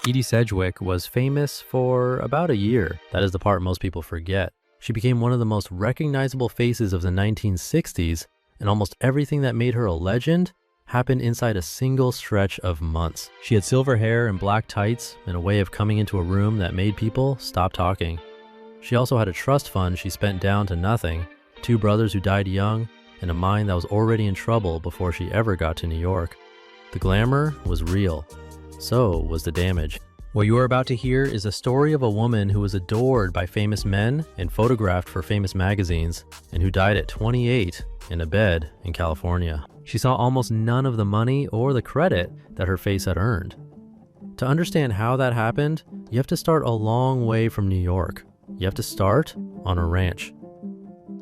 Edie Sedgwick was famous for about a year. That is the part most people forget. She became one of the most recognizable faces of the 1960s, and almost everything that made her a legend happened inside a single stretch of months. She had silver hair and black tights and a way of coming into a room that made people stop talking. She also had a trust fund she spent down to nothing, 2 brothers who died young, and a mind that was already in trouble before she ever got to New York. The glamour was real. So was the damage. What you are about to hear is a story of a woman who was adored by famous men and photographed for famous magazines, and who died at 28 in a bed in California. She saw almost none of the money or the credit that her face had earned. To understand how that happened, you have to start a long way from New York. You have to start on a ranch.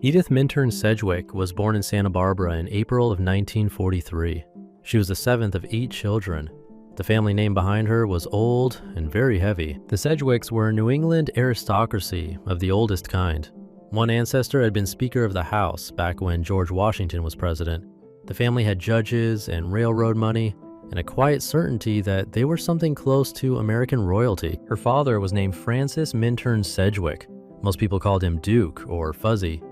Edith Minturn Sedgwick was born in Santa Barbara in April of 1943. She was the 7th of 8 children. The family name behind her was old and very heavy. The Sedgwicks were a New England aristocracy of the oldest kind. One ancestor had been Speaker of the House back when George Washington was president. The family had judges and railroad money, and a quiet certainty that they were something close to American royalty. Her father was named Francis Minturn Sedgwick. Most people called him Duke or Fuzzy.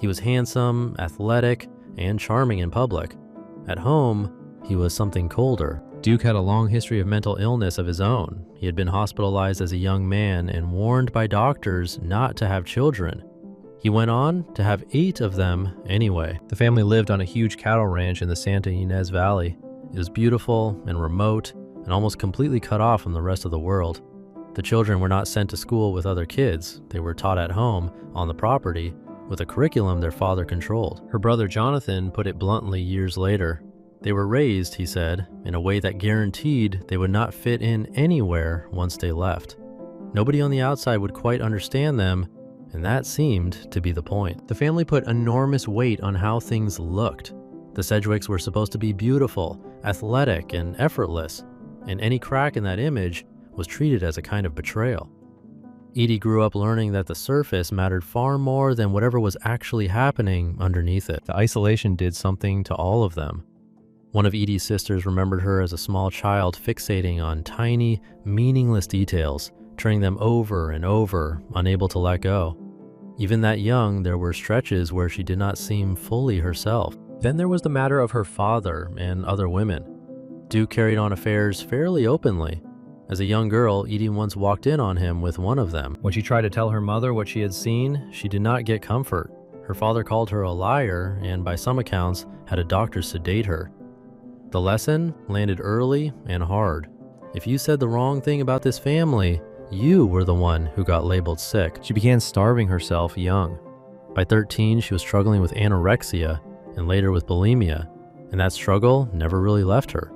He was handsome, athletic, and charming in public. At home, he was something colder. Duke had a long history of mental illness of his own. He had been hospitalized as a young man and warned by doctors not to have children. He went on to have 8 of them anyway. The family lived on a huge cattle ranch in the Santa Ynez Valley. It was beautiful and remote and almost completely cut off from the rest of the world. The children were not sent to school with other kids. They were taught at home on the property with a curriculum their father controlled. Her brother Jonathan put it bluntly years later. They were raised, he said, in a way that guaranteed they would not fit in anywhere once they left. Nobody on the outside would quite understand them, and that seemed to be the point. The family put enormous weight on how things looked. The Sedgwicks were supposed to be beautiful, athletic, and effortless, and any crack in that image was treated as a kind of betrayal. Edie grew up learning that the surface mattered far more than whatever was actually happening underneath it. The isolation did something to all of them. One of Edie's sisters remembered her as a small child fixating on tiny, meaningless details, turning them over and over, unable to let go. Even that young, there were stretches where she did not seem fully herself. Then there was the matter of her father and other women. Duke carried on affairs fairly openly. As a young girl, Edie once walked in on him with one of them. When she tried to tell her mother what she had seen, she did not get comfort. Her father called her a liar and, by some accounts, had a doctor sedate her. The lesson landed early and hard. If you said the wrong thing about this family, you were the one who got labeled sick. She began starving herself young. By 13, she was struggling with anorexia and later with bulimia, and that struggle never really left her.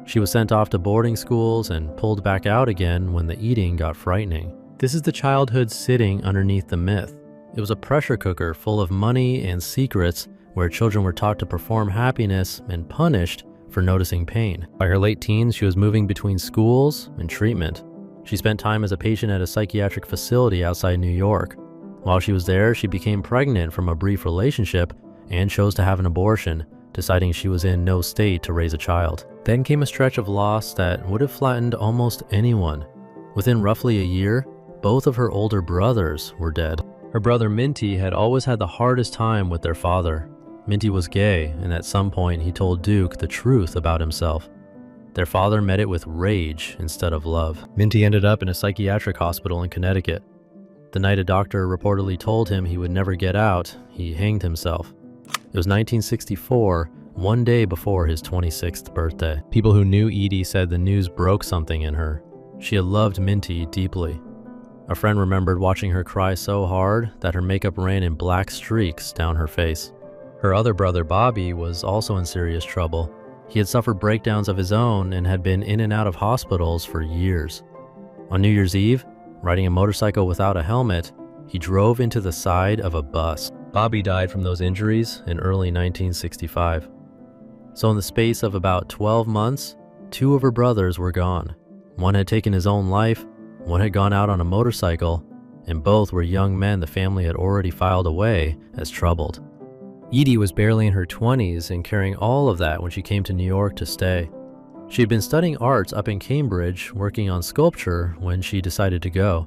She was sent off to boarding schools and pulled back out again when the eating got frightening. This is the childhood sitting underneath the myth. It was a pressure cooker full of money and secrets where children were taught to perform happiness and punished for noticing pain. By her late teens, she was moving between schools and treatment. She spent time as a patient at a psychiatric facility outside New York. While she was there, she became pregnant from a brief relationship and chose to have an abortion, deciding she was in no state to raise a child. Then came a stretch of loss that would have flattened almost anyone. Within roughly a year, both of her older brothers were dead. Her brother Minty had always had the hardest time with their father. Minty was gay, and at some point he told Duke the truth about himself. Their father met it with rage instead of love. Minty ended up in a psychiatric hospital in Connecticut. The night a doctor reportedly told him he would never get out, he hanged himself. It was 1964, one day before his 26th birthday. People who knew Edie said the news broke something in her. She had loved Minty deeply. A friend remembered watching her cry so hard that her makeup ran in black streaks down her face. Her other brother, Bobby, was also in serious trouble. He had suffered breakdowns of his own and had been in and out of hospitals for years. On New Year's Eve, riding a motorcycle without a helmet, he drove into the side of a bus. Bobby died from those injuries in early 1965. So in the space of about 12 months, 2 of her brothers were gone. One had taken his own life, one had gone out on a motorcycle, and both were young men the family had already filed away as troubled. Edie was barely in her 20s and carrying all of that when she came to New York to stay. She had been studying arts up in Cambridge, working on sculpture, when she decided to go.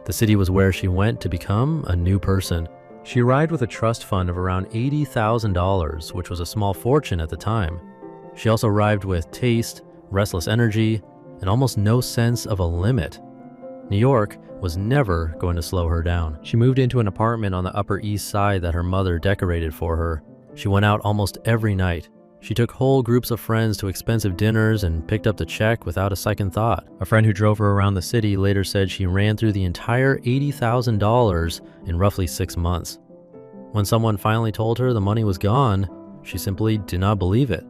The city was where she went to become a new person. She arrived with a trust fund of around $80,000, which was a small fortune at the time. She also arrived with taste, restless energy, and almost no sense of a limit. New York was never going to slow her down. She moved into an apartment on the Upper East Side that her mother decorated for her. She went out almost every night. She took whole groups of friends to expensive dinners and picked up the check without a second thought. A friend who drove her around the city later said she ran through the entire $80,000 in roughly 6 months. When someone finally told her the money was gone, she simply did not believe it.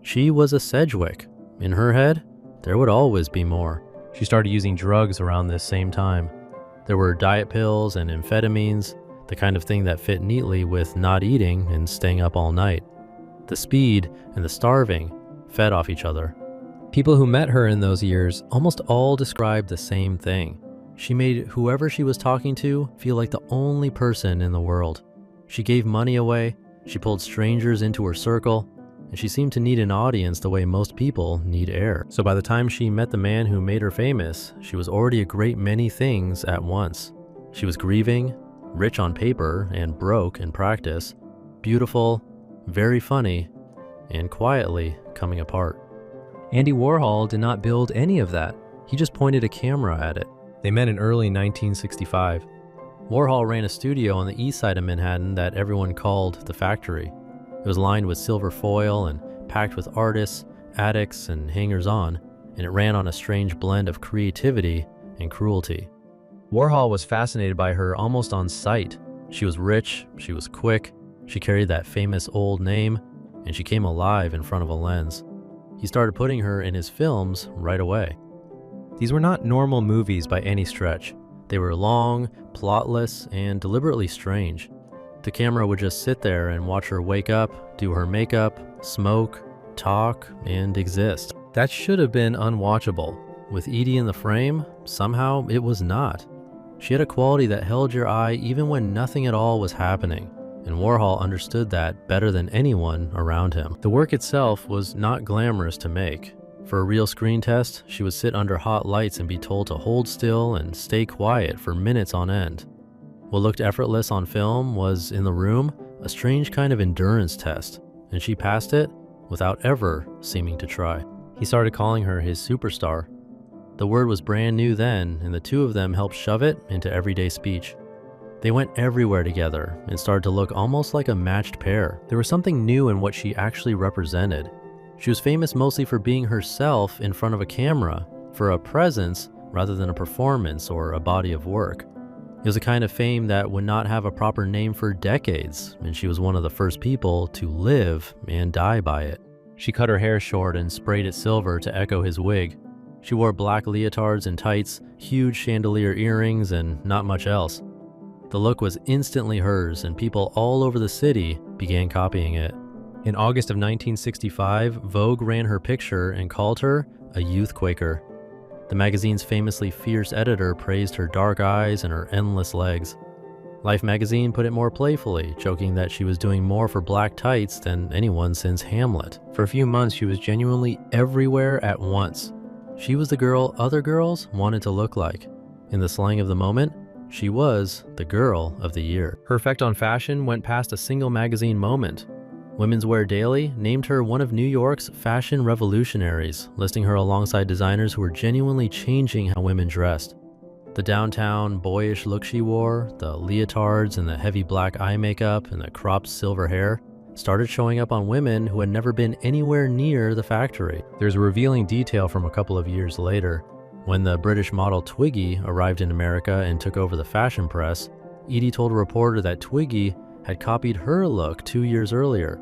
She was a Sedgwick. In her head, there would always be more. She started using drugs around this same time. There were diet pills and amphetamines, the kind of thing that fit neatly with not eating and staying up all night. The speed and the starving fed off each other. People who met her in those years almost all described the same thing. She made whoever she was talking to feel like the only person in the world. She gave money away, she pulled strangers into her circle, and she seemed to need an audience the way most people need air. So by the time she met the man who made her famous, she was already a great many things at once. She was grieving, rich on paper and broke in practice, beautiful, very funny, and quietly coming apart. Andy Warhol did not build any of that. He just pointed a camera at it. They met in early 1965. Warhol ran a studio on the east side of Manhattan that everyone called the Factory. It was lined with silver foil and packed with artists, addicts, and hangers-on, and it ran on a strange blend of creativity and cruelty. Warhol was fascinated by her almost on sight. She was rich, she was quick, she carried that famous old name, and she came alive in front of a lens. He started putting her in his films right away. These were not normal movies by any stretch. They were long, plotless, and deliberately strange. The camera would just sit there and watch her wake up, do her makeup, smoke, talk, and exist. That should have been unwatchable. With Edie in the frame, somehow it was not. She had a quality that held your eye even when nothing at all was happening, and Warhol understood that better than anyone around him. The work itself was not glamorous to make. For a real screen test, she would sit under hot lights and be told to hold still and stay quiet for minutes on end. What looked effortless on film was, in the room, a strange kind of endurance test, and she passed it without ever seeming to try. He started calling her his superstar. The word was brand new then, and the two of them helped shove it into everyday speech. They went everywhere together and started to look almost like a matched pair. There was something new in what she actually represented. She was famous mostly for being herself in front of a camera, for a presence rather than a performance or a body of work. It was a kind of fame that would not have a proper name for decades, and she was one of the first people to live and die by it. She cut her hair short and sprayed it silver to echo his wig. She wore black leotards and tights, huge chandelier earrings, and not much else. The look was instantly hers, and people all over the city began copying it. In August of 1965, Vogue ran her picture and called her a Youthquaker. The magazine's famously fierce editor praised her dark eyes and her endless legs. Life magazine put it more playfully, joking that she was doing more for black tights than anyone since Hamlet. For a few months, she was genuinely everywhere at once. She was the girl other girls wanted to look like. In the slang of the moment, she was the girl of the year. Her effect on fashion went past a single magazine moment. Women's Wear Daily named her one of New York's fashion revolutionaries, listing her alongside designers who were genuinely changing how women dressed. The downtown, boyish look she wore, the leotards and the heavy black eye makeup and the cropped silver hair, started showing up on women who had never been anywhere near the factory. There's a revealing detail from a couple of years later. When the British model Twiggy arrived in America and took over the fashion press, Edie told a reporter that Twiggy had copied her look 2 years earlier.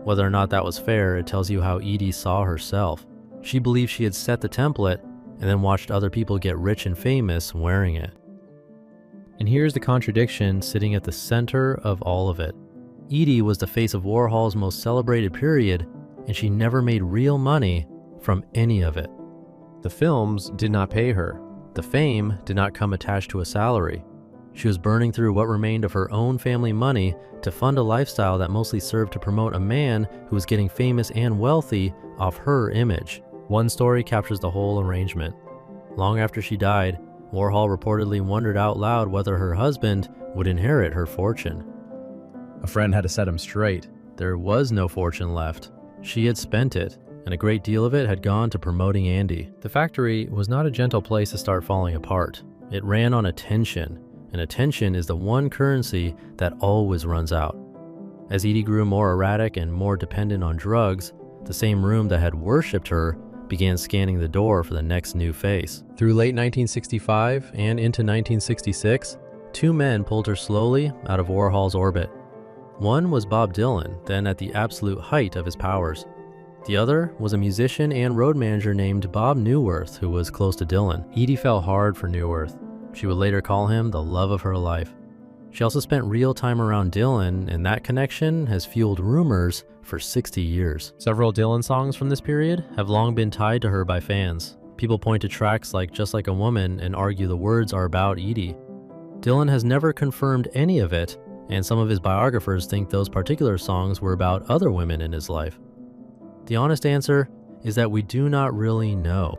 Whether or not that was fair, it tells you how Edie saw herself. She believed she had set the template and then watched other people get rich and famous wearing it. And here's the contradiction sitting at the center of all of it. Edie was the face of Warhol's most celebrated period, and she never made real money from any of it. The films did not pay her. The fame did not come attached to a salary. She was burning through what remained of her own family money to fund a lifestyle that mostly served to promote a man who was getting famous and wealthy off her image. One story captures the whole arrangement. Long after she died, Warhol reportedly wondered out loud whether her husband would inherit her fortune. A friend had to set him straight. There was no fortune left. She had spent it, and a great deal of it had gone to promoting Andy. The factory was not a gentle place to start falling apart. It ran on attention, and attention is the one currency that always runs out. As Edie grew more erratic and more dependent on drugs, the same room that had worshipped her began scanning the door for the next new face. Through late 1965 and into 1966, two men pulled her slowly out of Warhol's orbit. One was Bob Dylan, then at the absolute height of his powers. The other was a musician and road manager named Bob Newworth, who was close to Dylan. Edie fell hard for Newworth. She would later call him the love of her life. She also spent real time around Dylan, and that connection has fueled rumors for 60 years. Several Dylan songs from this period have long been tied to her by fans. People point to tracks like Just Like a Woman and argue the words are about Edie. Dylan has never confirmed any of it, and some of his biographers think those particular songs were about other women in his life. The honest answer is that we do not really know.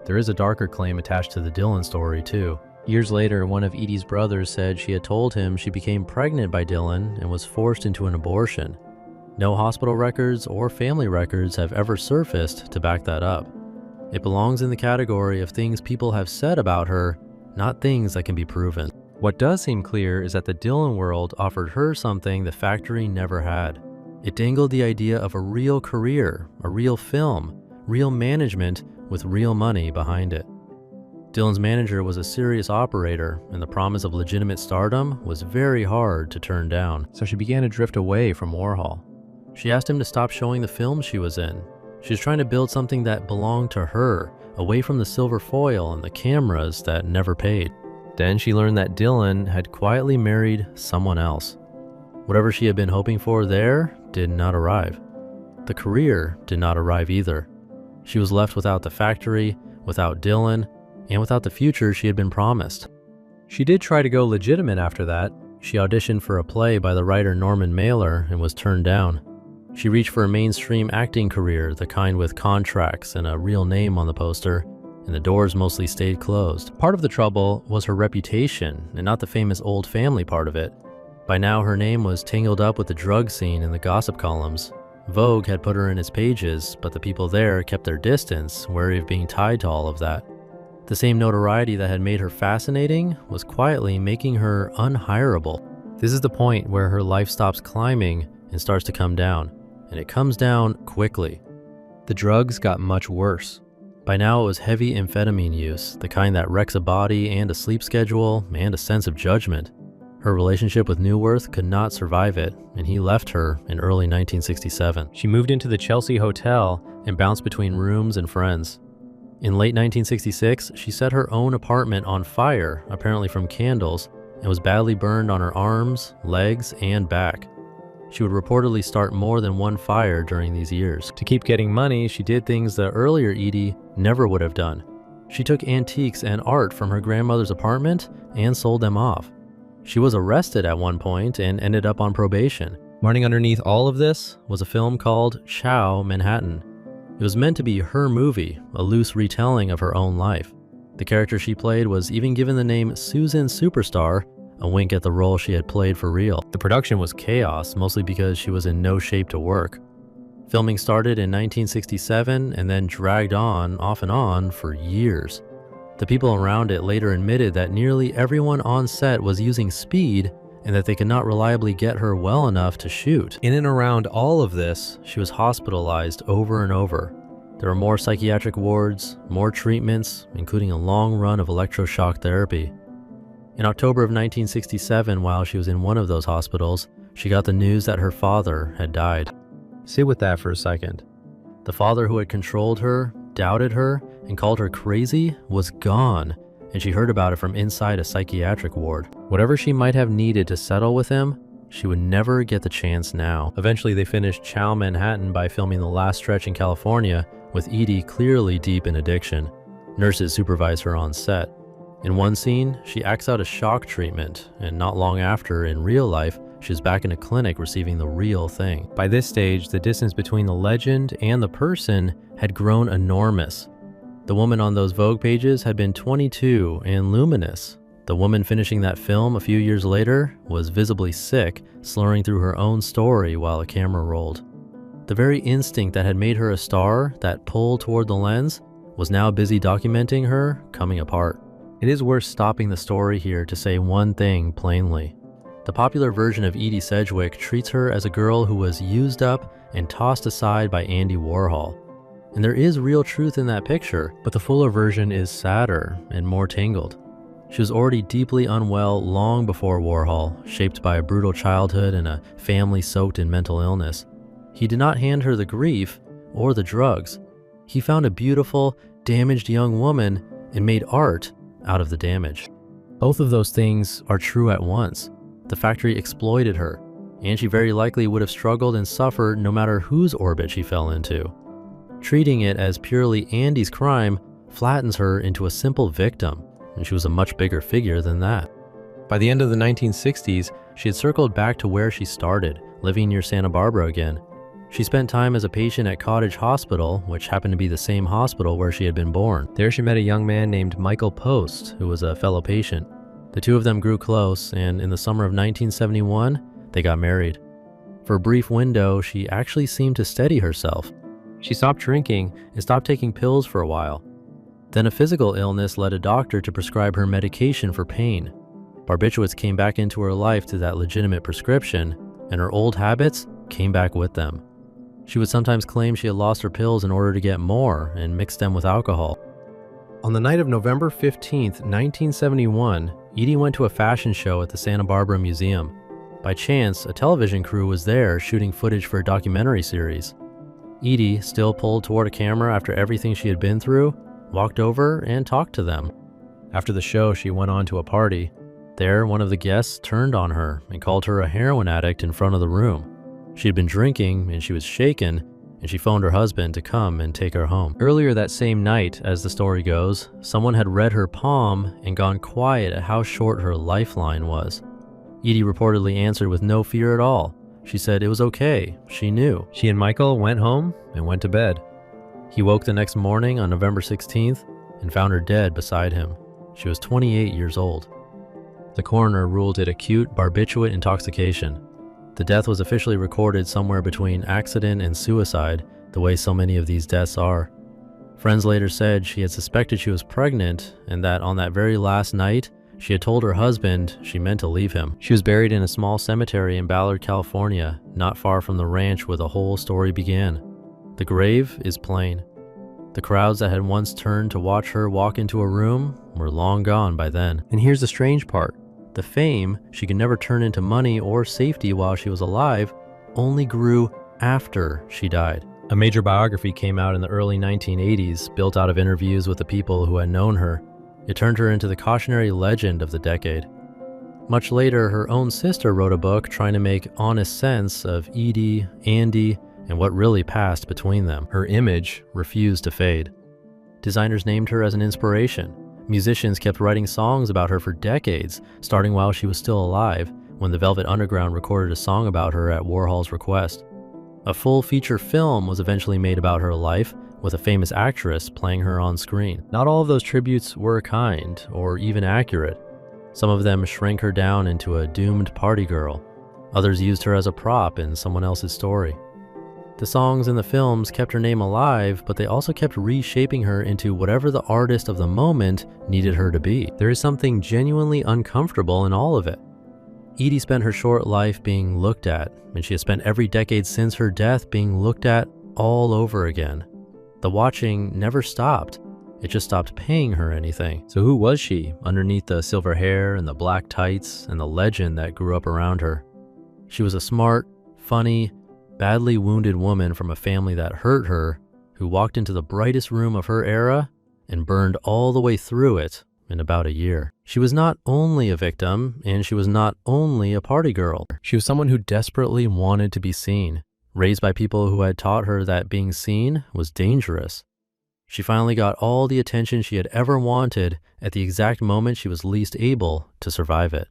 There is a darker claim attached to the Dylan story too. Years later, one of Edie's brothers said she had told him she became pregnant by Dylan and was forced into an abortion. No hospital records or family records have ever surfaced to back that up. It belongs in the category of things people have said about her, not things that can be proven. What does seem clear is that the Dylan world offered her something the factory never had. It dangled the idea of a real career, a real film, real management with real money behind it. Dylan's manager was a serious operator, and the promise of legitimate stardom was very hard to turn down. So she began to drift away from Warhol. She asked him to stop showing the films she was in. She was trying to build something that belonged to her, away from the silver foil and the cameras that never paid. Then she learned that Dylan had quietly married someone else. Whatever she had been hoping for there did not arrive. The career did not arrive either. She was left without the factory, without Dylan, and without the future she had been promised. She did try to go legitimate after that. She auditioned for a play by the writer Norman Mailer and was turned down. She reached for a mainstream acting career, the kind with contracts and a real name on the poster, and the doors mostly stayed closed. Part of the trouble was her reputation, and not the famous old family part of it. By now her name was tangled up with the drug scene in the gossip columns. Vogue had put her in its pages, but the people there kept their distance, wary of being tied to all of that. The same notoriety that had made her fascinating was quietly making her unhireable. This is the point where her life stops climbing and starts to come down, and it comes down quickly. The drugs got much worse. By now it was heavy amphetamine use, the kind that wrecks a body and a sleep schedule and a sense of judgment. Her relationship with Newworth could not survive it, and he left her in early 1967. She moved into the Chelsea Hotel and bounced between rooms and friends. In late 1966, she set her own apartment on fire, apparently from candles, and was badly burned on her arms, legs, and back. She would reportedly start more than one fire during these years. To keep getting money, she did things the earlier Edie never would have done. She took antiques and art from her grandmother's apartment and sold them off. She was arrested at one point and ended up on probation. Running underneath all of this was a film called Ciao, Manhattan. It was meant to be her movie, a loose retelling of her own life. The character she played was even given the name Susan Superstar, a wink at the role she had played for real. The production was chaos, mostly because she was in no shape to work. Filming started in 1967 and then dragged on, off and on, for years. The people around it later admitted that nearly everyone on set was using speed and that they could not reliably get her well enough to shoot. In and around all of this, she was hospitalized over and over. There were more psychiatric wards, more treatments, including a long run of electroshock therapy. In October of 1967, while she was in one of those hospitals, she got the news that her father had died. Sit with that for a second. The father who had controlled her, doubted her, and called her crazy was gone, and she heard about it from inside a psychiatric ward. Whatever she might have needed to settle with him, she would never get the chance now. Eventually they finished Ciao, Manhattan by filming the last stretch in California, with Edie clearly deep in addiction. Nurses supervise her on set. In one scene, she acts out a shock treatment, and not long after, in real life, She was back in a clinic receiving the real thing. By this stage, the distance between the legend and the person had grown enormous. The woman on those Vogue pages had been 22 and luminous. The woman finishing that film a few years later was visibly sick, slurring through her own story while a camera rolled. The very instinct that had made her a star, that pull toward the lens, was now busy documenting her coming apart. It is worth stopping the story here to say one thing plainly. The popular version of Edie Sedgwick treats her as a girl who was used up and tossed aside by Andy Warhol. And there is real truth in that picture, but the fuller version is sadder and more tangled. She was already deeply unwell long before Warhol, shaped by a brutal childhood and a family soaked in mental illness. He did not hand her the grief or the drugs. He found a beautiful, damaged young woman and made art out of the damage. Both of those things are true at once. The factory exploited her, and she very likely would have struggled and suffered no matter whose orbit she fell into. Treating it as purely Andy's crime flattens her into a simple victim, and she was a much bigger figure than that. By the end of the 1960s, she had circled back to where she started, living near Santa Barbara again. She spent time as a patient at Cottage Hospital, which happened to be the same hospital where she had been born. There she met a young man named Michael Post, who was a fellow patient. The two of them grew close, and in the summer of 1971, they got married. For a brief window, she actually seemed to steady herself. She stopped drinking and stopped taking pills for a while. Then a physical illness led a doctor to prescribe her medication for pain. Barbiturates came back into her life to that legitimate prescription, and her old habits came back with them. She would sometimes claim she had lost her pills in order to get more and mixed them with alcohol. On the night of November 15th, 1971, Edie went to a fashion show at the Santa Barbara Museum. By chance, a television crew was there shooting footage for a documentary series. Edie, still pulled toward a camera after everything she had been through, walked over and talked to them. After the show, she went on to a party. There, one of the guests turned on her and called her a heroin addict in front of the room. She had been drinking and she was shaken, and she phoned her husband to come and take her home. Earlier that same night, as the story goes, someone had read her palm and gone quiet at how short her lifeline was. Edie reportedly answered with no fear at all. She said it was okay, she knew. She and Michael went home and went to bed. He woke the next morning on November 16th and found her dead beside him. She was 28 years old. The coroner ruled it acute barbiturate intoxication. The death was officially recorded somewhere between accident and suicide, the way so many of these deaths are. Friends later said she had suspected she was pregnant and that on that very last night, she had told her husband she meant to leave him. She was buried in a small cemetery in Ballard, California, not far from the ranch where the whole story began. The grave is plain. The crowds that had once turned to watch her walk into a room were long gone by then. And here's the strange part. The fame she could never turn into money or safety while she was alive only grew after she died. A major biography came out in the early 1980s, built out of interviews with the people who had known her. It turned her into the cautionary legend of the decade. Much later, her own sister wrote a book trying to make honest sense of Edie, Andy, and what really passed between them. Her image refused to fade. Designers named her as an inspiration. Musicians kept writing songs about her for decades, starting while she was still alive, when the Velvet Underground recorded a song about her at Warhol's request. A full feature film was eventually made about her life, with a famous actress playing her on screen. Not all of those tributes were kind, or even accurate. Some of them shrank her down into a doomed party girl. Others used her as a prop in someone else's story. The songs and the films kept her name alive, but they also kept reshaping her into whatever the artist of the moment needed her to be. There is something genuinely uncomfortable in all of it. Edie spent her short life being looked at, and she has spent every decade since her death being looked at all over again. The watching never stopped. It just stopped paying her anything. So who was she underneath the silver hair and the black tights and the legend that grew up around her? She was a smart, funny, badly wounded woman from a family that hurt her, who walked into the brightest room of her era and burned all the way through it in about a year. She was not only a victim, and she was not only a party girl. She was someone who desperately wanted to be seen, raised by people who had taught her that being seen was dangerous. She finally got all the attention she had ever wanted at the exact moment she was least able to survive it.